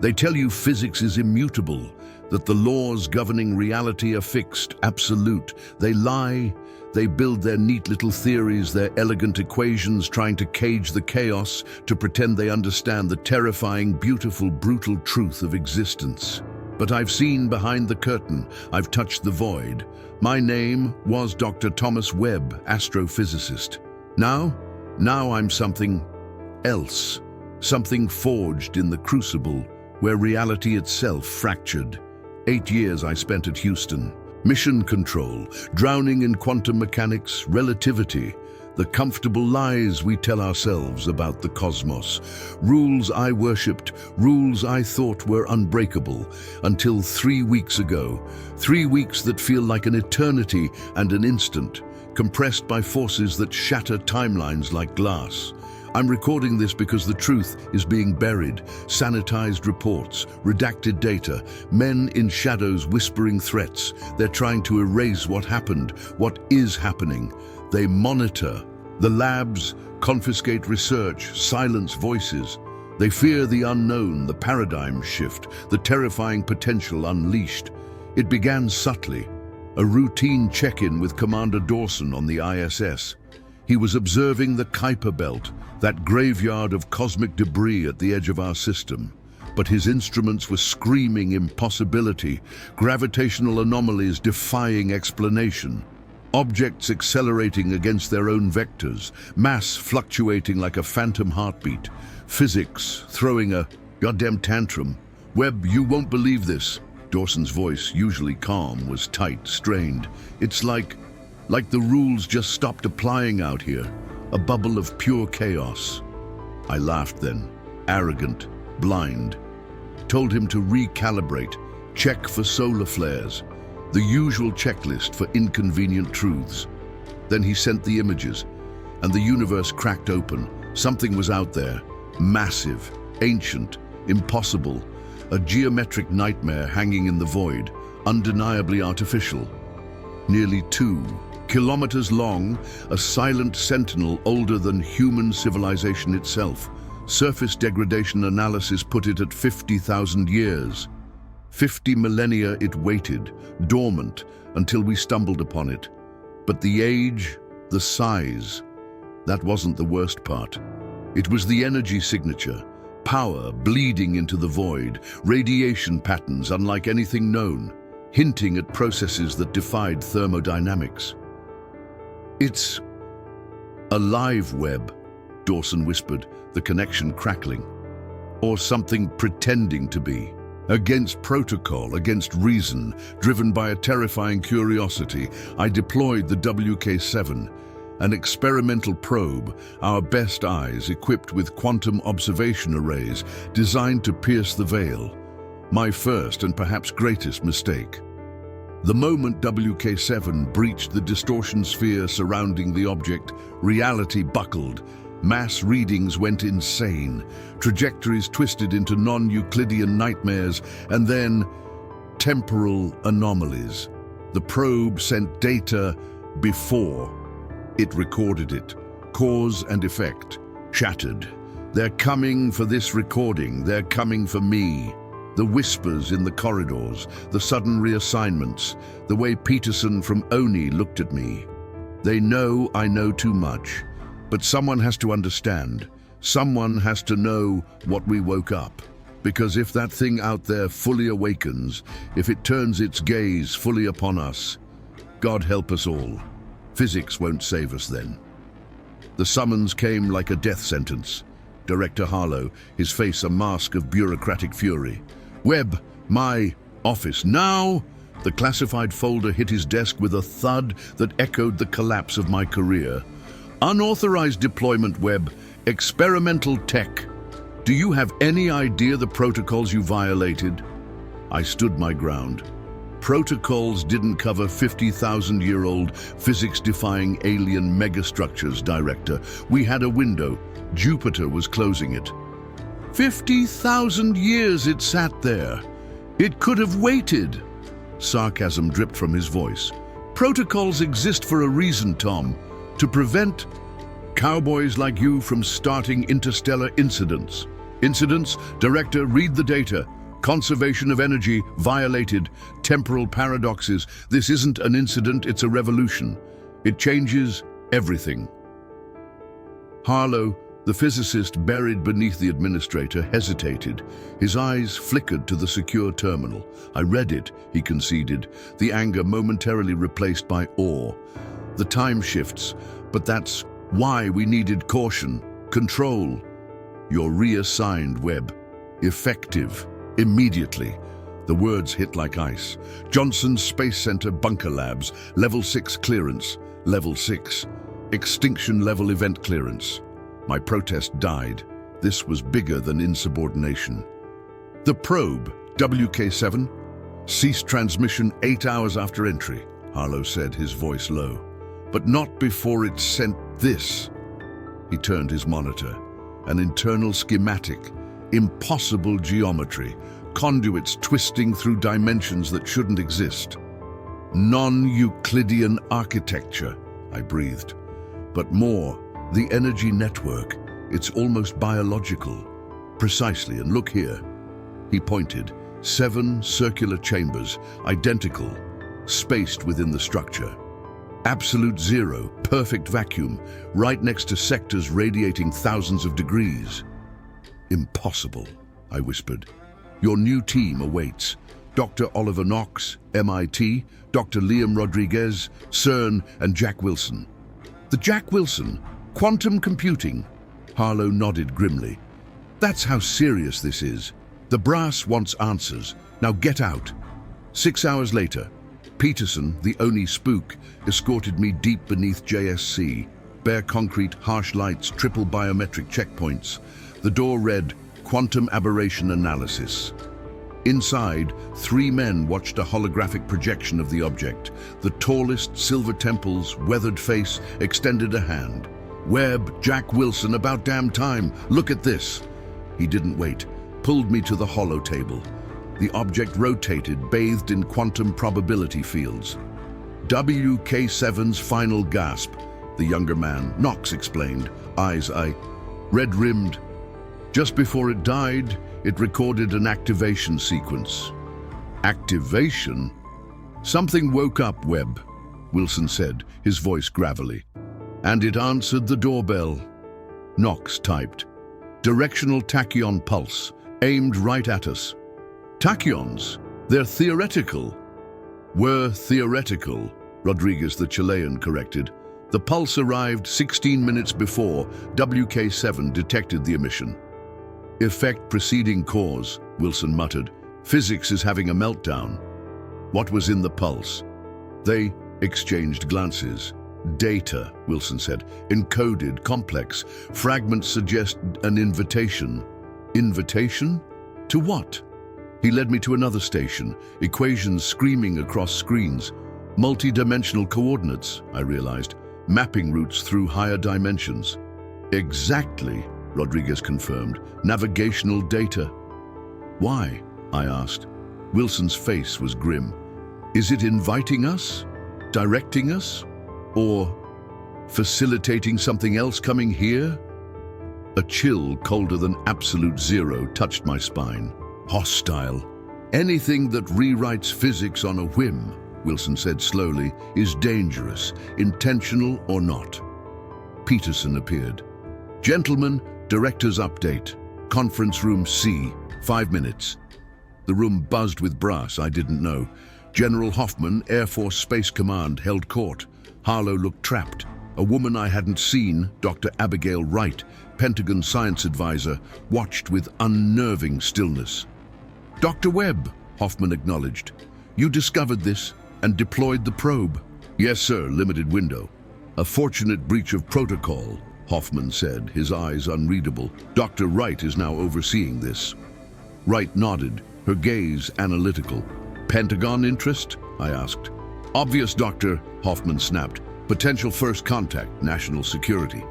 They tell you physics is immutable, that the laws governing reality are fixed, absolute. They lie. They build their neat little theories, their elegant equations, trying to cage the chaos, to pretend they understand the terrifying, beautiful, brutal truth of existence. But I've seen behind the curtain. I've touched the void. My name was Dr. Thomas Webb, astrophysicist. Now I'm something else. Something forged in the crucible, where reality itself fractured. 8 years I spent at Houston. Mission control, drowning in quantum mechanics, relativity, the comfortable lies we tell ourselves about the cosmos. Rules I worshipped, rules I thought were unbreakable, until 3 weeks ago. 3 weeks that feel like an eternity and an instant, compressed by forces that shatter timelines like glass. I'm recording this because the truth is being buried. Sanitized reports, redacted data, men in shadows whispering threats. They're trying to erase what happened, what is happening. They monitor the labs, confiscate research, silence voices. They fear the unknown, the paradigm shift, the terrifying potential unleashed. It began subtly. A routine check-in with Commander Dawson on the ISS. He was observing the Kuiper Belt, that graveyard of cosmic debris at the edge of our system. But his instruments were screaming impossibility, gravitational anomalies defying explanation, objects accelerating against their own vectors, mass fluctuating like a phantom heartbeat, physics throwing a goddamn tantrum. Webb, you won't believe this. Dawson's voice, usually calm, was tight, strained. It's like the rules just stopped applying out here. A bubble of pure chaos. I laughed then, arrogant, blind. Told him to recalibrate, check for solar flares, the usual checklist for inconvenient truths. Then he sent the images, and the universe cracked open. Something was out there, massive, ancient, impossible, a geometric nightmare hanging in the void, undeniably artificial. Nearly 2 kilometers long, a silent sentinel older than human civilization itself. Surface degradation analysis put it at 50,000 years. 50 millennia it waited, dormant, until we stumbled upon it. But the age, the size, that wasn't the worst part. It was the energy signature, power bleeding into the void, radiation patterns unlike anything known, hinting at processes that defied thermodynamics. It's a live web, Dawson whispered, the connection crackling. Or something pretending to be. Against protocol, against reason, driven by a terrifying curiosity, I deployed the WK-7, an experimental probe, our best eyes equipped with quantum observation arrays designed to pierce the veil. My first and perhaps greatest mistake. The moment WK-7 breached the distortion sphere surrounding the object, reality buckled. Mass readings went insane, trajectories twisted into non-Euclidean nightmares, and then temporal anomalies. The probe sent data before it recorded it. Cause and effect, shattered. They're coming for this recording, they're coming for me. The whispers in the corridors, the sudden reassignments, the way Peterson from ONI looked at me. They know I know too much, but someone has to understand. Someone has to know what we woke up. Because if that thing out there fully awakens, if it turns its gaze fully upon us, God help us all. Physics won't save us then. The summons came like a death sentence. Director Harlow, his face a mask of bureaucratic fury. Webb, my office now! The classified folder hit his desk with a thud that echoed the collapse of my career. Unauthorized deployment, Webb. Experimental tech. Do you have any idea the protocols you violated? I stood my ground. Protocols didn't cover 50,000-year-old physics-defying alien megastructures, Director. We had a window. Jupiter was closing it. 50,000 years it sat there. It could have waited. Sarcasm dripped from his voice. Protocols exist for a reason, Tom. To prevent cowboys like you from starting interstellar incidents. Incidents, Director, read the data. Conservation of energy violated. Temporal paradoxes. This isn't an incident, it's a revolution. It changes everything. Harlow, the physicist buried beneath the administrator, hesitated. His eyes flickered to the secure terminal. I read it, he conceded, the anger momentarily replaced by awe. The time shifts, but that's why we needed caution, control. You're reassigned, Webb. Effective. Immediately. The words hit like ice. Johnson Space Center Bunker Labs, Level 6 clearance. Level 6. Extinction level event clearance. My protest died. This was bigger than insubordination. The probe, WK7, ceased transmission 8 hours after entry, Harlow said, his voice low. But not before it sent this. He turned his monitor. An internal schematic, impossible geometry, conduits twisting through dimensions that shouldn't exist. Non-Euclidean architecture, I breathed. But more, the energy network, it's almost biological. Precisely, and look here. He pointed. 7 circular chambers, identical, spaced within the structure. Absolute zero, perfect vacuum, right next to sectors radiating thousands of degrees. Impossible, I whispered. Your new team awaits. Dr. Oliver Knox, MIT, Dr. Liam Rodriguez, CERN, and Jack Wilson. The Jack Wilson, quantum computing. Harlow nodded grimly. That's how serious this is. The brass wants answers. Now get out. 6 hours later, Peterson, the Oni spook, escorted me deep beneath JSC. Bare concrete, harsh lights, triple biometric checkpoints. The door read, Quantum Aberration Analysis. Inside, 3 men watched a holographic projection of the object. The tallest, silver temples, weathered face, extended a hand. Webb, Jack Wilson, about damn time. Look at this. He didn't wait. Pulled me to the holo table. The object rotated, bathed in quantum probability fields. WK7's final gasp, the younger man, Knox explained, eyes red-rimmed. Just before it died, it recorded an activation sequence. Activation? Something woke up, Webb, Wilson said, his voice gravelly. And it answered the doorbell. Knox typed. Directional tachyon pulse, aimed right at us. Tachyons? They're theoretical. Were theoretical, Rodriguez the Chilean corrected. The pulse arrived 16 minutes before WK7 detected the emission. Effect preceding cause, Wilson muttered. Physics is having a meltdown. What was in the pulse? They exchanged glances. Data, Wilson said. Encoded, complex. Fragments suggest an invitation. Invitation? To what? He led me to another station, equations screaming across screens. Multi-dimensional coordinates, I realized. Mapping routes through higher dimensions. Exactly, Rodriguez confirmed. Navigational data. Why? I asked. Wilson's face was grim. Is it inviting us? Directing us? Or facilitating something else coming here? A chill colder than absolute zero touched my spine. Hostile. Anything that rewrites physics on a whim, Wilson said slowly, is dangerous, intentional or not. Peterson appeared. Gentlemen, director's update. Conference room C, 5 minutes. The room buzzed with brass I didn't know. General Hoffman, Air Force Space Command, held court. Harlow looked trapped. A woman I hadn't seen, Dr. Abigail Wright, Pentagon science advisor, watched with unnerving stillness. Dr. Webb, Hoffman acknowledged. You discovered this and deployed the probe. Yes, sir, limited window. A fortunate breach of protocol, Hoffman said, his eyes unreadable. Dr. Wright is now overseeing this. Wright nodded, her gaze analytical. Pentagon interest? I asked. Obvious, Doctor, Hoffman snapped. Potential first contact, national security.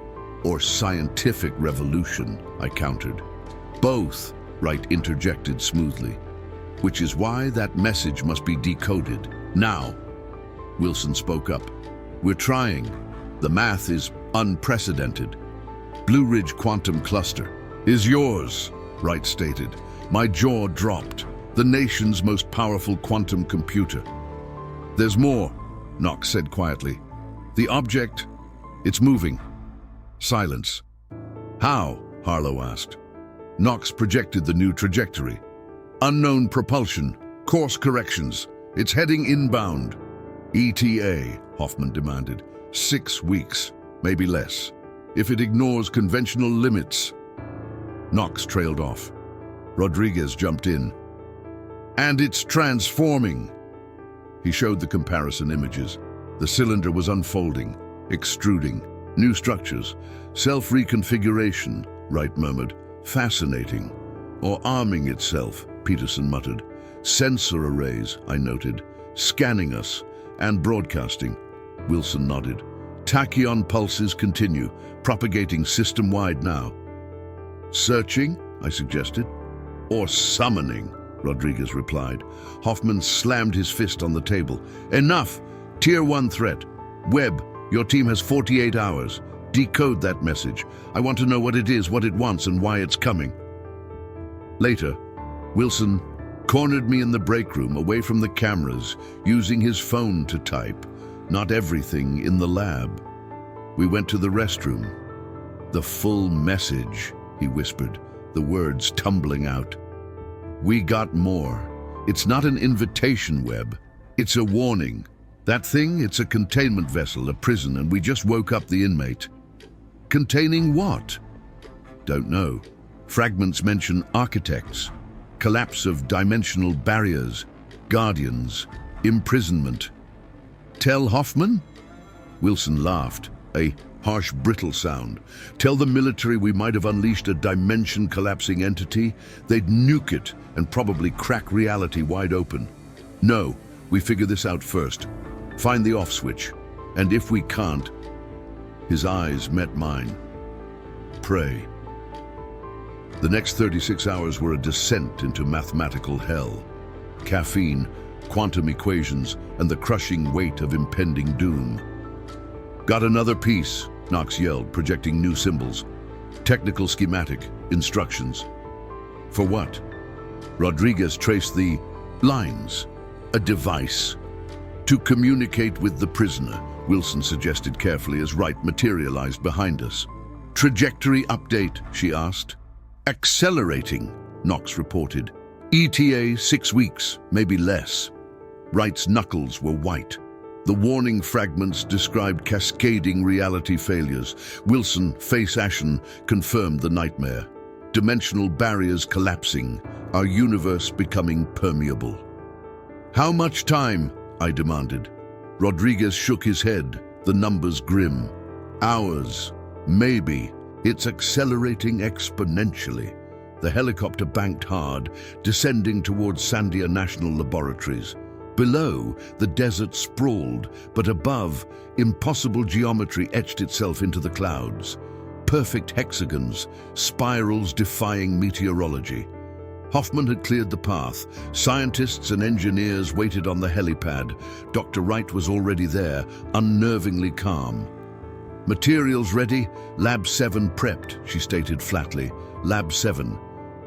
Or scientific revolution, I countered. Both, Wright interjected smoothly. Which is why that message must be decoded. Now, Wilson spoke up. We're trying. The math is unprecedented. Blue Ridge Quantum Cluster is yours. Wright stated. My jaw dropped. The nation's most powerful quantum computer. There's more, Knox said quietly. The object, it's moving. Silence. How? Harlow asked. Knox projected the new trajectory. Unknown propulsion, course corrections. It's heading inbound. ETA, Hoffman demanded. 6 weeks, maybe less. If it ignores conventional limits. Knox trailed off. Rodriguez jumped in. And it's transforming. He showed the comparison images. The cylinder was unfolding, extruding. New structures. Self-reconfiguration, Wright murmured. Fascinating. Or arming itself, Peterson muttered. Sensor arrays, I noted. Scanning us. And broadcasting. Wilson nodded. Tachyon pulses continue, propagating system-wide now. Searching, I suggested. Or summoning, Rodriguez replied. Hoffman slammed his fist on the table. Enough! Tier 1 threat. Webb, your team has 48 hours. Decode that message. I want to know what it is, what it wants, and why it's coming. Later, Wilson cornered me in the break room, away from the cameras, using his phone to type. Not everything in the lab. We went to the restroom. The full message, he whispered, the words tumbling out. We got more. It's not an invitation, Webb. It's a warning. That thing, it's a containment vessel, a prison, and we just woke up the inmate. Containing what? Don't know. Fragments mention architects, collapse of dimensional barriers, guardians, imprisonment. Tell Hoffman? Wilson laughed, a harsh, brittle sound. Tell the military we might have unleashed a dimension-collapsing entity? They'd nuke it and probably crack reality wide open. No, we figure this out first. Find the off switch. And if we can't, his eyes met mine. Pray. The next 36 hours were a descent into mathematical hell. Caffeine, quantum equations, and the crushing weight of impending doom. Got another piece, Knox yelled, projecting new symbols. Technical schematic, instructions. For what? Rodriguez traced the lines. A device. To communicate with the prisoner, Wilson suggested carefully as Wright materialized behind us. Trajectory update, she asked. Accelerating, Knox reported. ETA 6 weeks, maybe less. Wright's knuckles were white. The warning fragments described cascading reality failures. Wilson, face ashen, confirmed the nightmare. Dimensional barriers collapsing, our universe becoming permeable. How much time? I demanded. Rodriguez shook his head, the numbers grim. Hours, maybe. It's accelerating exponentially. The helicopter banked hard, descending towards Sandia National Laboratories. Below, the desert sprawled, but above, impossible geometry etched itself into the clouds. Perfect hexagons, spirals defying meteorology. Hoffman had cleared the path. Scientists and engineers waited on the helipad. Dr. Wright was already there, unnervingly calm. Materials ready? Lab 7 prepped, she stated flatly. Lab 7.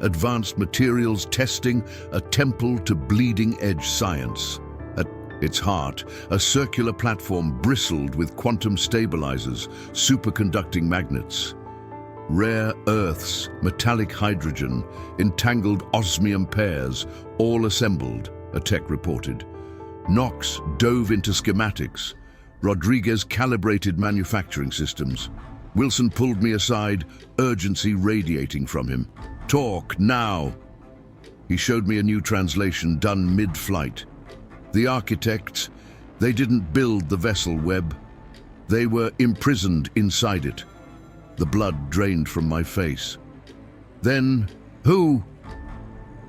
Advanced materials testing, a temple to bleeding-edge science. At its heart, a circular platform bristled with quantum stabilizers, superconducting magnets. Rare earths, metallic hydrogen, entangled osmium pairs, all assembled, a tech reported. Knox dove into schematics. Rodriguez calibrated manufacturing systems. Wilson pulled me aside, urgency radiating from him. Talk, now! He showed me a new translation done mid-flight. The architects, they didn't build the vessel, Webb. They were imprisoned inside it. The blood drained from my face. Then, who?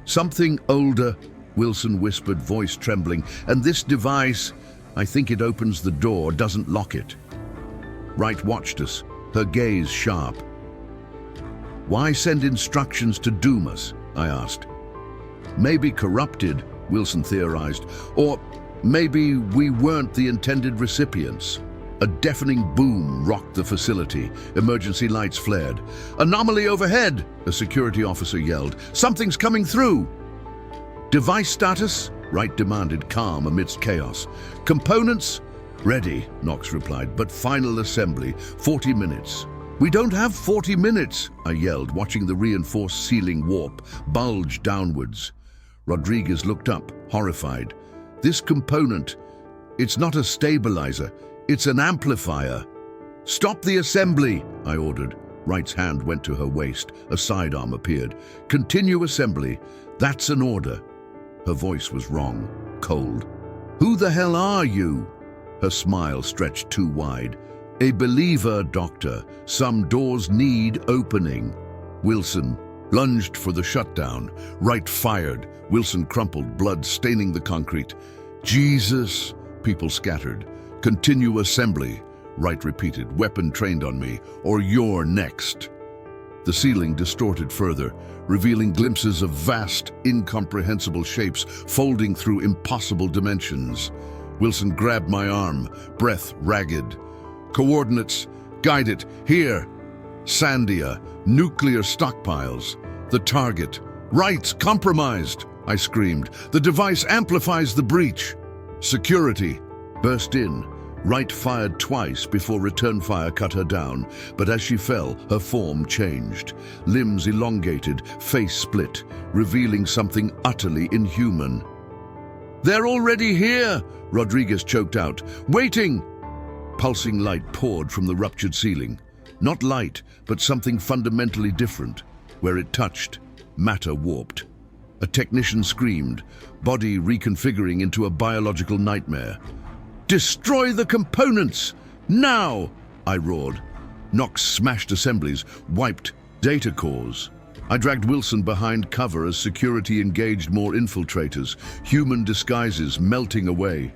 Something older, Wilson whispered, voice trembling. And this device, I think it opens the door, doesn't lock it. Wright watched us, her gaze sharp. Why send instructions to doom us? I asked. Maybe corrupted, Wilson theorized, or maybe we weren't the intended recipients. A deafening boom rocked the facility. Emergency lights flared. "Anomaly overhead!" a security officer yelled. "Something's coming through!" "Device status?" Wright demanded, calm amidst chaos. "Components?" "Ready," Knox replied, "but final assembly, 40 minutes." "We don't have 40 minutes," I yelled, watching the reinforced ceiling warp, bulge downwards. Rodriguez looked up, horrified. "This component, it's not a stabilizer, it's an amplifier." "Stop the assembly," I ordered. Wright's hand went to her waist. A sidearm appeared. "Continue assembly. That's an order." Her voice was wrong, cold. "Who the hell are you?" Her smile stretched too wide. "A believer, Doctor. Some doors need opening." Wilson lunged for the shutdown. Wright fired. Wilson crumpled, blood staining the concrete. "Jesus!" People scattered. "Continue assembly," Wright repeated, "weapon trained on me, or you're next." The ceiling distorted further, revealing glimpses of vast, incomprehensible shapes folding through impossible dimensions. Wilson grabbed my arm, breath ragged. "Coordinates, guide it, here." Sandia, nuclear stockpiles. The target. "Wright's compromised," I screamed. "The device amplifies the breach." Security burst in. Wright fired twice before return fire cut her down, but as she fell, her form changed. Limbs elongated, face split, revealing something utterly inhuman. "They're already here!" Rodriguez choked out. "Waiting!" Pulsing light poured from the ruptured ceiling. Not light, but something fundamentally different. Where it touched, matter warped. A technician screamed, body reconfiguring into a biological nightmare. "Destroy the components! Now!" I roared. Knox smashed assemblies, wiped data cores. I dragged Wilson behind cover as security engaged more infiltrators, human disguises melting away.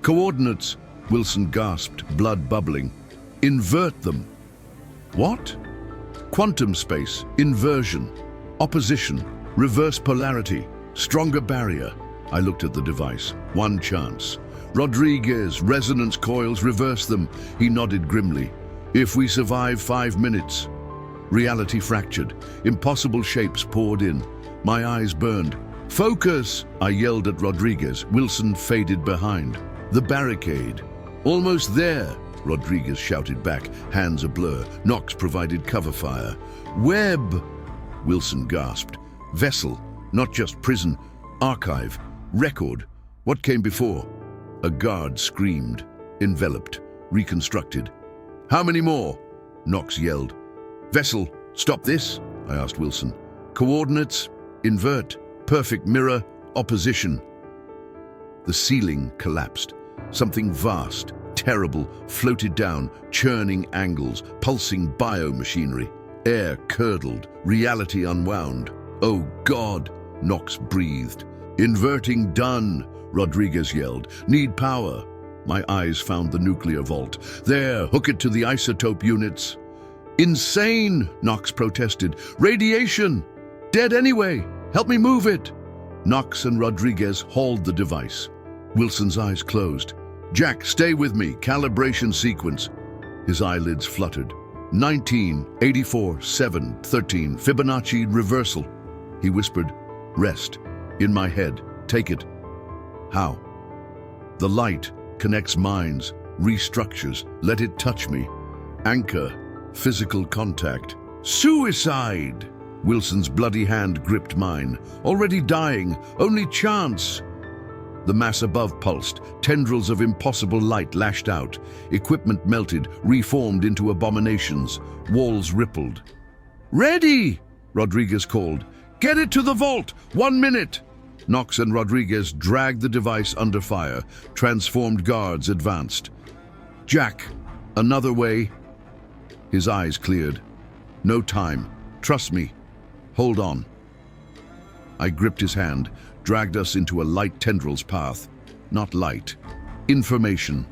"Coordinates," Wilson gasped, blood bubbling. "Invert them." "What?" "Quantum space, inversion, opposition, reverse polarity, stronger barrier." I looked at the device. One chance. "Rodriguez, resonance coils, reverse them." He nodded grimly. "If we survive 5 minutes." Reality fractured. Impossible shapes poured in. My eyes burned. "Focus!" I yelled at Rodriguez. Wilson faded behind. "The barricade." "Almost there," Rodriguez shouted back, hands ablur. Knox provided cover fire. "Webb!" Wilson gasped. "Vessel, not just prison. Archive. Record. What came before?" A guard screamed, enveloped, reconstructed. "How many more?" Knox yelled. "Vessel, stop this?" I asked Wilson. "Coordinates, invert, perfect mirror, opposition." The ceiling collapsed. Something vast, terrible, floated down, churning angles, pulsing biomachinery. Air curdled, reality unwound. "Oh God," Knox breathed. "Inverting done," Rodriguez yelled. "Need power." My eyes found the nuclear vault. "There, hook it to the isotope units." "Insane," Knox protested. "Radiation! Dead anyway! Help me move it!" Knox and Rodriguez hauled the device. Wilson's eyes closed. "Jack, stay with me. Calibration sequence." His eyelids fluttered. 19, 84, 7, 13, Fibonacci reversal. He whispered, "Rest." In my head, "Take it." "How?" "The light connects minds, restructures. Let it touch me." "Anchor, physical contact." "Suicide!" Wilson's bloody hand gripped mine. "Already dying, only chance." The mass above pulsed. Tendrils of impossible light lashed out. Equipment melted, reformed into abominations. Walls rippled. "Ready!" Rodriguez called. "Get it to the vault! 1 minute!" Knox and Rodriguez dragged the device under fire. Transformed guards advanced. "Jack, another way." His eyes cleared. "No time. Trust me. Hold on." I gripped his hand, dragged us into a light tendrils path. Not light. Information.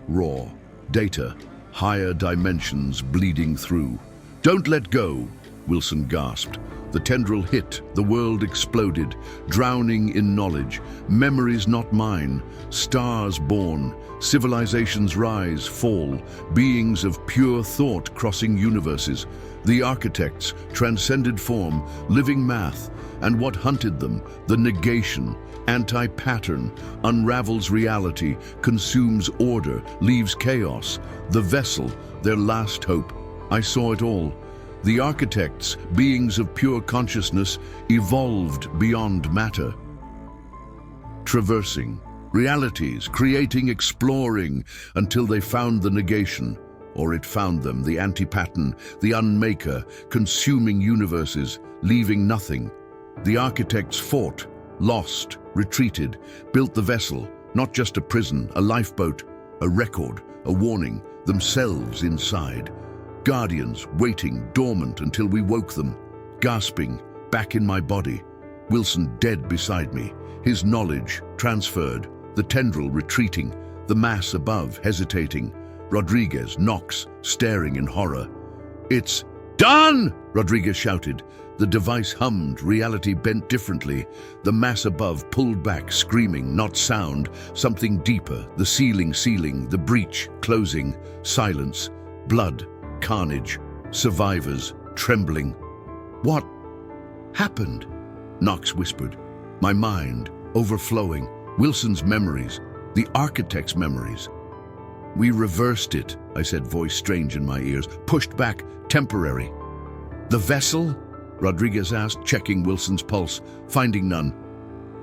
Raw. Data. Higher dimensions bleeding through. "Don't let go," Wilson gasped. The tendril hit, the world exploded, drowning in knowledge. Memories not mine, stars born, civilizations rise, fall, beings of pure thought crossing universes. The architects, transcended form, living math, and what hunted them, the negation, anti-pattern, unravels reality, consumes order, leaves chaos. The vessel, their last hope. I saw it all. The architects, beings of pure consciousness, evolved beyond matter. Traversing realities, creating, exploring, until they found the negation, or it found them, the anti-pattern, the unmaker, consuming universes, leaving nothing. The architects fought, lost, retreated, built the vessel, not just a prison, a lifeboat, a record, a warning, themselves inside. Guardians waiting, dormant until we woke them, gasping, back in my body. Wilson dead beside me, his knowledge transferred, the tendril retreating, the mass above hesitating. Rodriguez, Knox, staring in horror. "It's done!" Rodriguez shouted. The device hummed, reality bent differently. The mass above pulled back, screaming, not sound, something deeper, the ceiling, the breach, closing, silence, blood, carnage, survivors, trembling. "What happened?" Knox whispered. My mind, overflowing, Wilson's memories, the architect's memories. "We reversed it," I said, voice strange in my ears. "Pushed back, temporary." "The vessel?" Rodriguez asked, checking Wilson's pulse, finding none.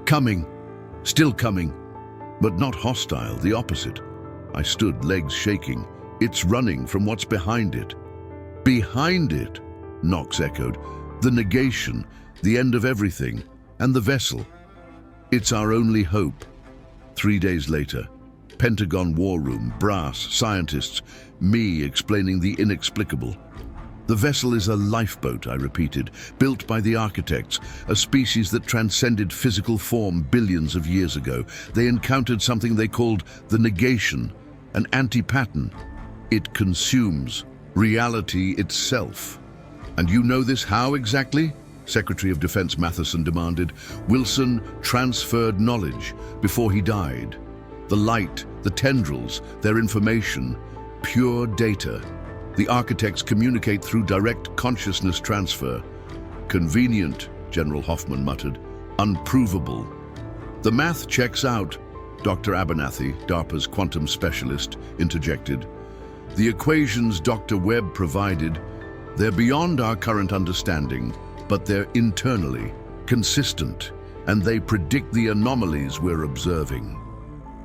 "Coming, still coming, but not hostile, the opposite." I stood, legs shaking. "It's running from what's behind it." "Behind it?" Knox echoed. "The negation, the end of everything, and the vessel. It's our only hope." 3 days later, Pentagon War Room, brass, scientists, me explaining the inexplicable. "The vessel is a lifeboat," I repeated, "built by the architects, a species that transcended physical form billions of years ago. They encountered something they called the negation, an anti-pattern. It consumes reality itself." "And you know this how exactly?" Secretary of Defense Matheson demanded. "Wilson transferred knowledge before he died. The light, the tendrils, their information, pure data. The architects communicate through direct consciousness transfer." "Convenient," General Hoffman muttered. "Unprovable." "The math checks out," Dr. Abernathy, DARPA's quantum specialist, interjected. "The equations Dr. Webb provided, they're beyond our current understanding, but they're internally consistent, and they predict the anomalies we're observing.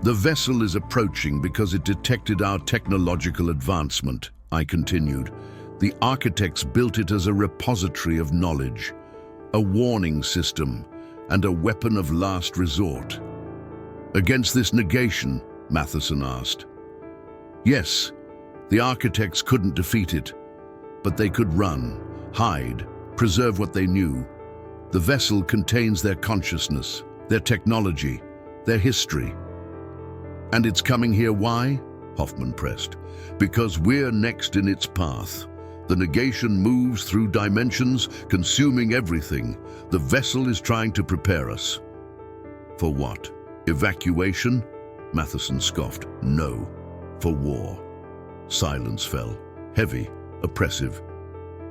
The vessel is approaching because it detected our technological advancement," I continued. "The architects built it as a repository of knowledge, a warning system, and a weapon of last resort." "Against this negation?" Matheson asked. "Yes, the architects couldn't defeat it, but they could run, hide, preserve what they knew. The vessel contains their consciousness, their technology, their history. And it's coming here, why?" Hoffman pressed. "Because we're next in its path. The negation moves through dimensions, consuming everything. The vessel is trying to prepare us." "For what? Evacuation?" Matheson scoffed. "No, for war." Silence fell, heavy, oppressive.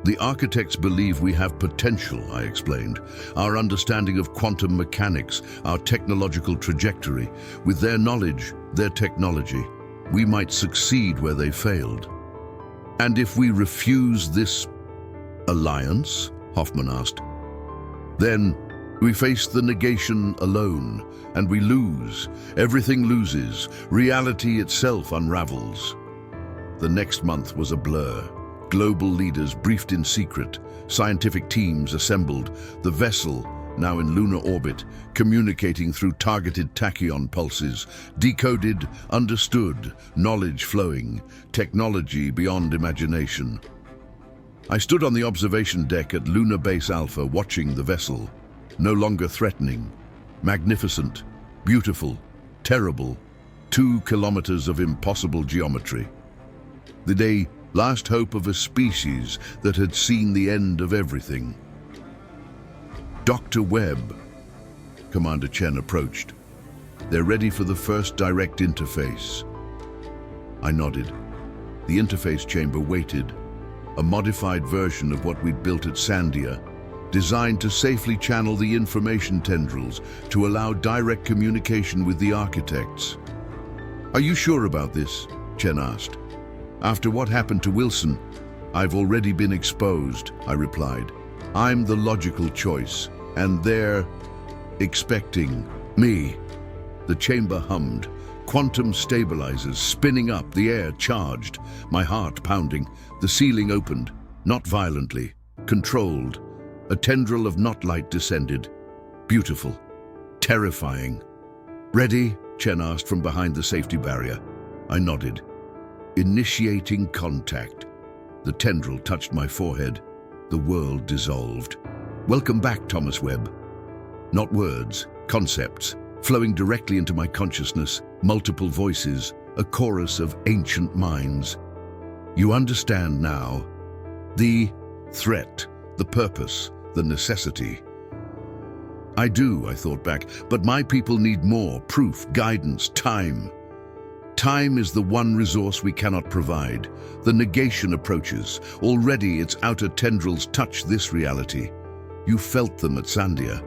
"The architects believe we have potential," I explained. "Our understanding of quantum mechanics, our technological trajectory. With their knowledge, their technology, we might succeed where they failed." "And if we refuse this alliance?" Hoffman asked. "Then we face the negation alone, and we lose. Everything loses. Reality itself unravels." The next month was a blur. Global leaders briefed in secret, scientific teams assembled, the vessel, now in lunar orbit, communicating through targeted tachyon pulses, decoded, understood, knowledge flowing, technology beyond imagination. I stood on the observation deck at Lunar Base Alpha watching the vessel, no longer threatening, magnificent, beautiful, terrible, 2 kilometers of impossible geometry. The last hope of a species that had seen the end of everything. "Dr. Webb," Commander Chen approached. They're ready for the first direct interface. I nodded. The interface chamber waited, a modified version of what we'd built at Sandia, designed to safely channel the information tendrils to allow direct communication with the architects. "Are you sure about this?" Chen asked. "After what happened to Wilson, I've already been exposed," I replied. "I'm the logical choice, and they're expecting me." The chamber hummed, quantum stabilizers spinning up, the air charged, my heart pounding. The ceiling opened, not violently, controlled. A tendril of knot light descended. Beautiful, terrifying. "Ready?" Chen asked from behind the safety barrier. I nodded. Initiating contact. The tendril touched my forehead. The world dissolved. "Welcome back, Thomas Webb." Not words, concepts, flowing directly into my consciousness, multiple voices, a chorus of ancient minds. "You understand now. The threat, the purpose, the necessity." "I do," I thought back, "but my people need more, proof, guidance, time." Time is the one resource we cannot provide. The negation approaches. Already its outer tendrils touch this reality. You felt them at Sandia.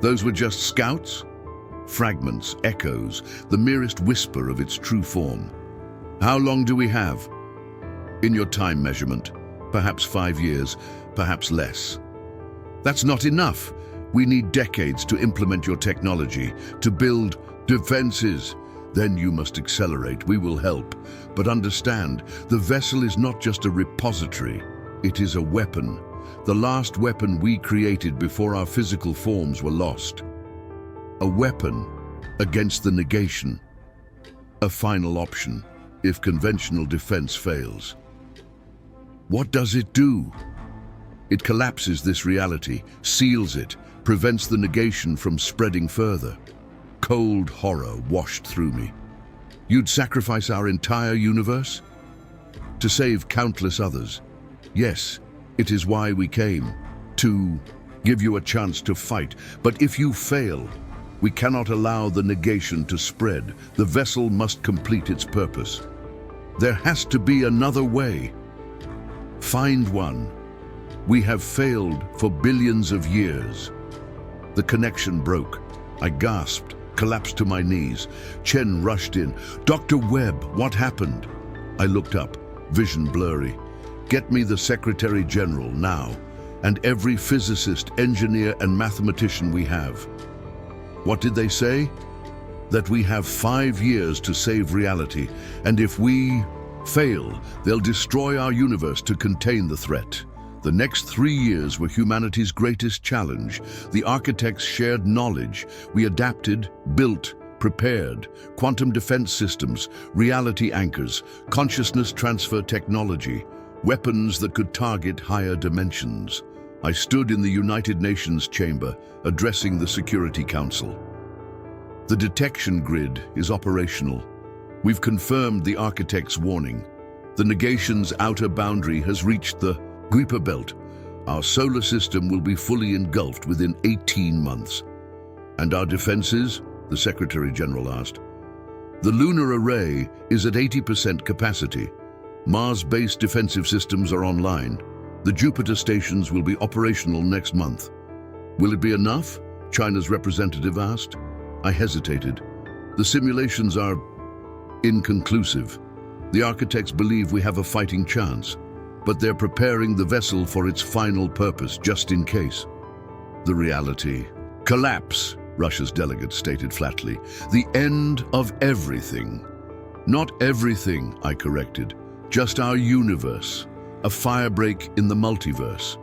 Those were just scouts? Fragments, echoes, the merest whisper of its true form. "How long do we have?" "In your time measurement, perhaps 5 years, perhaps less." "That's not enough. We need decades to implement your technology, to build defenses." "Then you must accelerate. We will help. But understand, the vessel is not just a repository. It is a weapon. The last weapon we created before our physical forms were lost. A weapon against the negation. A final option, if conventional defense fails." "What does it do?" "It collapses this reality, seals it, prevents the negation from spreading further." Cold horror washed through me. "You'd sacrifice our entire universe?" "To save countless others. Yes, it is why we came. To give you a chance to fight. But if you fail, we cannot allow the negation to spread. The vessel must complete its purpose. There has to be another way." "Find one. We have failed for billions of years." The connection broke. I gasped, collapsed to my knees. Chen rushed in. "Dr. Webb, what happened?" I looked up, vision blurry. "Get me the Secretary General now, and every physicist, engineer, and mathematician we have." "What did they say?" "That we have 5 years to save reality, and if we fail, they'll destroy our universe to contain the threat." The next 3 years were humanity's greatest challenge. The architects shared knowledge. We adapted, built, prepared. Quantum defense systems, reality anchors, consciousness transfer technology, weapons that could target higher dimensions. I stood in the United Nations chamber, addressing the Security Council. The detection grid is operational. We've confirmed the architect's warning. The negation's outer boundary has reached the Kuiper belt. Our solar system will be fully engulfed within 18 months. "And our defenses?" the Secretary General asked. "The lunar array is at 80% capacity. Mars-based defensive systems are online. The Jupiter stations will be operational next month." "Will it be enough?" China's representative asked. I hesitated. "The simulations are inconclusive. The architects believe we have a fighting chance, but they're preparing the vessel for its final purpose, just in case." "The reality." "Collapse," Russia's delegate stated flatly. "The end of everything." "Not everything," I corrected. "Just our universe. A firebreak in the multiverse."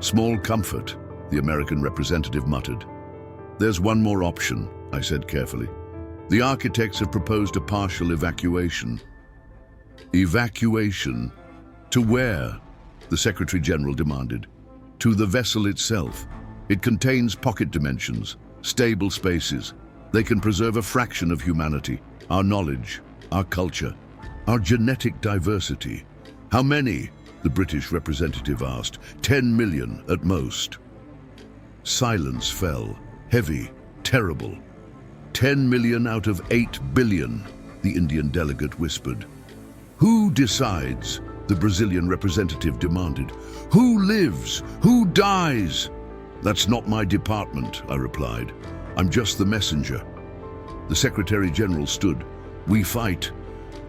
"Small comfort," the American representative muttered. "There's one more option," I said carefully. "The architects have proposed a partial evacuation." "Evacuation? To where?" the Secretary General demanded. "To the vessel itself. It contains pocket dimensions, stable spaces. They can preserve a fraction of humanity, our knowledge, our culture, our genetic diversity." "How many?" the British representative asked. 10 million at most." Silence fell, heavy, terrible. 10 million out of 8 billion, the Indian delegate whispered. Who decides? The Brazilian representative demanded. Who lives? Who dies? That's not my department, I replied. I'm just the messenger. The Secretary General stood. We fight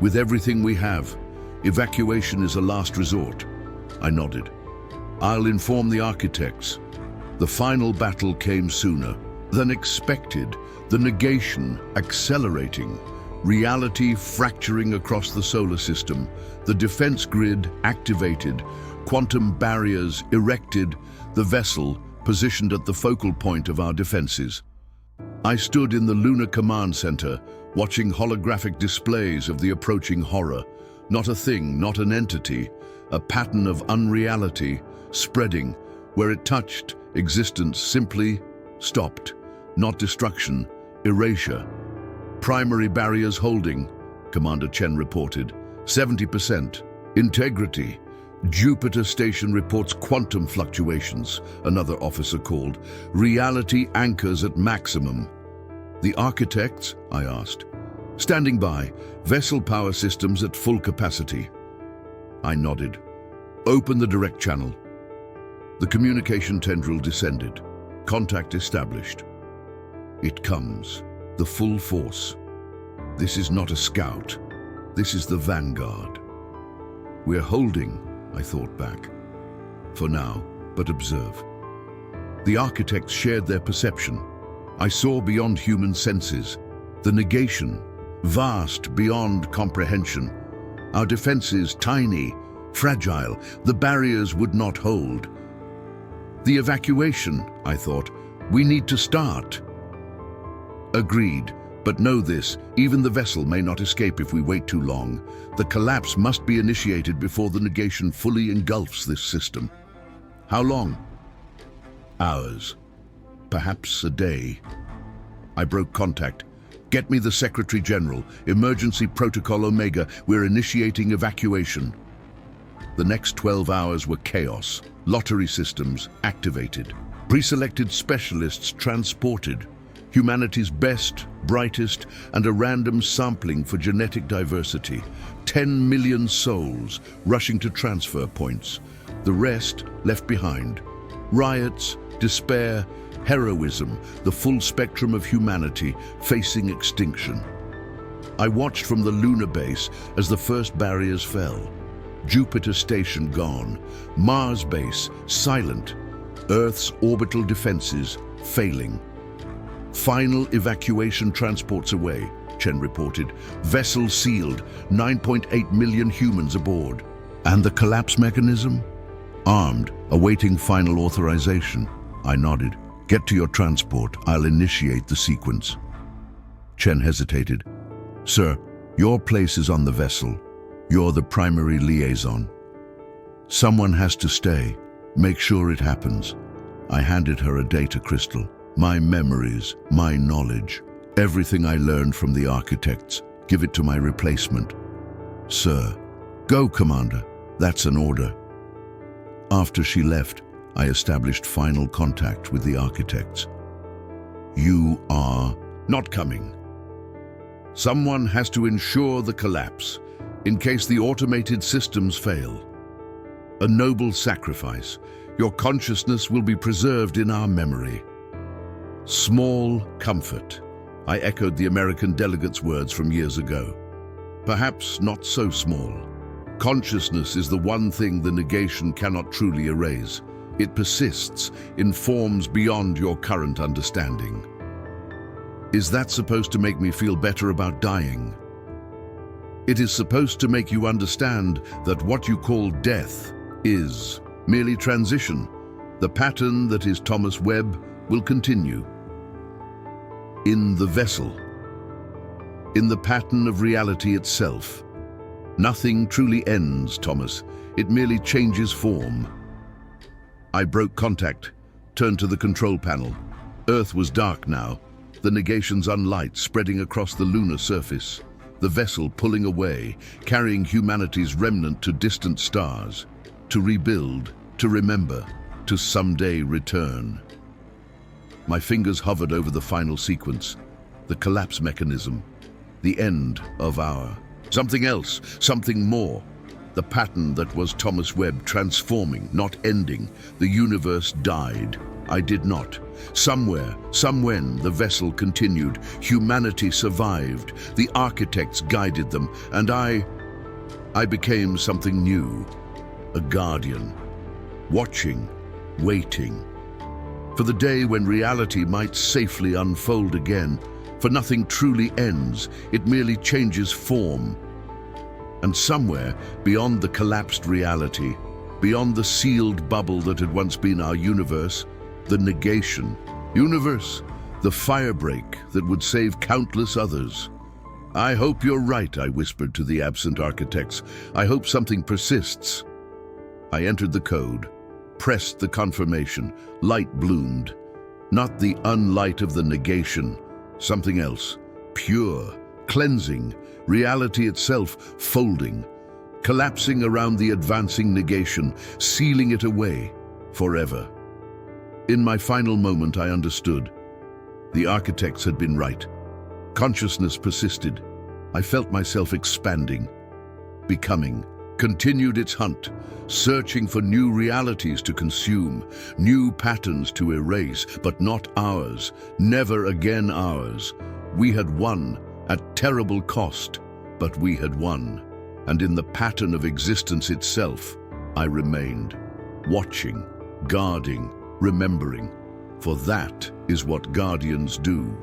with everything we have. Evacuation is a last resort. I nodded. I'll inform the architects. The final battle came sooner than expected, the negation accelerating, reality fracturing across the solar system, the defense grid activated, quantum barriers erected, the vessel positioned at the focal point of our defenses. I stood in the Lunar Command Center, watching holographic displays of the approaching horror. Not a thing, not an entity, a pattern of unreality spreading. Where it touched, existence simply stopped. Not destruction, erasure. Primary barriers holding, Commander Chen reported. 70%. Integrity. Jupiter station reports quantum fluctuations, another officer called. Reality anchors at maximum. The architects? I asked. Standing by, vessel power systems at full capacity. I nodded. Open the direct channel. The communication tendril descended. Contact established. It comes. The full force. This is not a scout. This is the vanguard. We're holding, I thought back. For now, but observe. The architects shared their perception. I saw beyond human senses. The negation, vast beyond comprehension. Our defenses tiny, fragile. The barriers would not hold. The evacuation, I thought. We need to start. Agreed. But know this, even the vessel may not escape if we wait too long. The collapse must be initiated before the negation fully engulfs this system. How long? Hours. Perhaps a day. I broke contact. Get me the Secretary General. Emergency Protocol Omega. We're initiating evacuation. The next 12 hours were chaos. Lottery systems activated. Pre-selected specialists transported. Humanity's best, brightest, and a random sampling for genetic diversity. 10 million souls rushing to transfer points. The rest left behind. Riots, despair, heroism, the full spectrum of humanity facing extinction. I watched from the lunar base as the first barriers fell. Jupiter station gone. Mars base silent. Earth's orbital defenses failing. Final evacuation transports away, Chen reported. Vessel sealed, 9.8 million humans aboard. And the collapse mechanism? Armed, awaiting final authorization. I nodded. Get to your transport. I'll initiate the sequence. Chen hesitated. Sir, your place is on the vessel. You're the primary liaison. Someone has to stay. Make sure it happens. I handed her a data crystal. My memories, my knowledge, everything I learned from the architects, give it to my replacement. Sir, go, Commander. That's an order. After she left, I established final contact with the architects. You are not coming. Someone has to ensure the collapse, in case the automated systems fail. A noble sacrifice. Your consciousness will be preserved in our memory. Small comfort. I echoed the American delegate's words from years ago. Perhaps not so small. Consciousness is the one thing the negation cannot truly erase. It persists, informs beyond your current understanding. Is that supposed to make me feel better about dying? It is supposed to make you understand that what you call death is merely transition. The pattern that is Thomas Webb will continue. In the vessel. In the pattern of reality itself. Nothing truly ends, Thomas. It merely changes form. I broke contact, turned to the control panel. Earth was dark now, the negation's unlight spreading across the lunar surface. The vessel pulling away, carrying humanity's remnant to distant stars. To rebuild, to remember, to someday return. My fingers hovered over the final sequence. the collapse mechanism, the end of our... Something else, something more. The pattern that was Thomas Webb transforming, not ending. The universe died. I did not. Somewhere, somewhen, the vessel continued. Humanity survived. The architects guided them, and I became something new. A guardian. Watching, waiting. For the day when reality might safely unfold again. For nothing truly ends, it merely changes form. And somewhere, beyond the collapsed reality, beyond the sealed bubble that had once been our universe, the negation. Universe, the firebreak that would save countless others. I hope you're right, I whispered to the absent architects. I hope something persists. I entered the code, pressed the confirmation. Light bloomed. Not the unlight of the negation, something else. Pure, cleansing, reality itself folding, collapsing around the advancing negation, sealing it away forever. In my final moment, I understood. The architects had been right. Consciousness persisted. I felt myself expanding, becoming, continued its hunt, searching for new realities to consume, new patterns to erase, but not ours, never again ours. We had won, at terrible cost, but we had won. And in the pattern of existence itself, I remained, watching, guarding, remembering. For that is what guardians do.